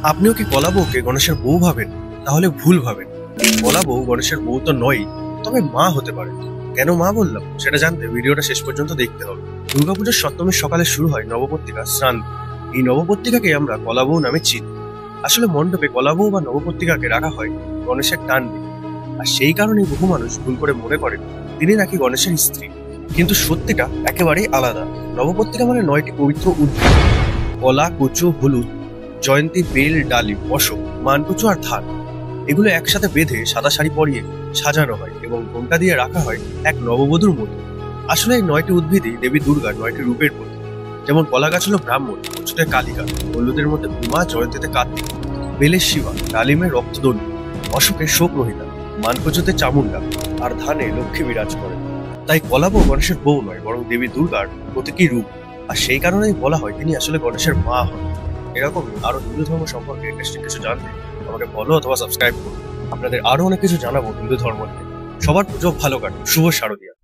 আপনিও কি কলা বউকে গণেশের বউ ভাবেন? তাহলে ভুল ভাবেন। কলা বউ গণেশের বউ তো নয়, তবে মা হতে পারে। কেন মা বললাম সেটা জানতে ভিডিওটা শেষ পর্যন্ত দেখতে হবে। দুর্গাপুজোর সপ্তমীর সকালে শুরু হয় নবপত্রিকা স্নান। এই নবপত্রিকাকে আমরা কলা বউ নামে চিনি। আসলে মণ্ডপে কলা বউ বা নবপত্রিকাকে রাখা হয় গণেশের টান দিতে। আর সেই কারণে বহু মানুষ ভুল করে মনে করেন তিনি নাকি গণেশের স্ত্রী, কিন্তু সত্যিটা একেবারেই আলাদা। নবপত্রিকা মানে 9টি পবিত্র উদ্ভিদ: কলা, কচু, হলুদ, জয়ন্তী, বেল, ডালিম, অশোক, মানকচু আর ধান। এগুলো একসাথে বেঁধে সাদা শাড়ি পরিয়ে সাজানো হয় এবং ঘোমটা দিয়ে রাখা হয় এক নববধূর মতো। আসলে এই 9টি উদ্ভিদই দেবী দুর্গার 9টি রূপের প্রতীক। যেমন কলা গাছ হলো ব্রাহ্মণ, কচুতে কালিকা, হলুদের মধ্যে উমা, জয়ন্তীতে কার্তিক, বেলের শিবা, ডালিমের রক্তদণ্ডী, অশোকে শোকরহিতা, মানকচুতে চামুন্ডা আর ধানে লক্ষ্মী বিরাজ করে। তাই কলা বউ গণেশের বউ নয়, বরং দেবী দুর্গার প্রতীকী রূপ। আর সেই কারণেই বলা হয় তিনি আসলে গণেশের মা হন। এরকম আরো হিন্দু ধর্ম সম্পর্কে ইন্টারেস্টিং কিছু জানতে আমাকে ফলো অথবা সাবস্ক্রাইব করুন। আপনাদের আরো অনেক কিছু জানাবো হিন্দু ধর্ম নিয়ে। সবার পুজো ভালো কাটুক। শুভ শারদীয়া।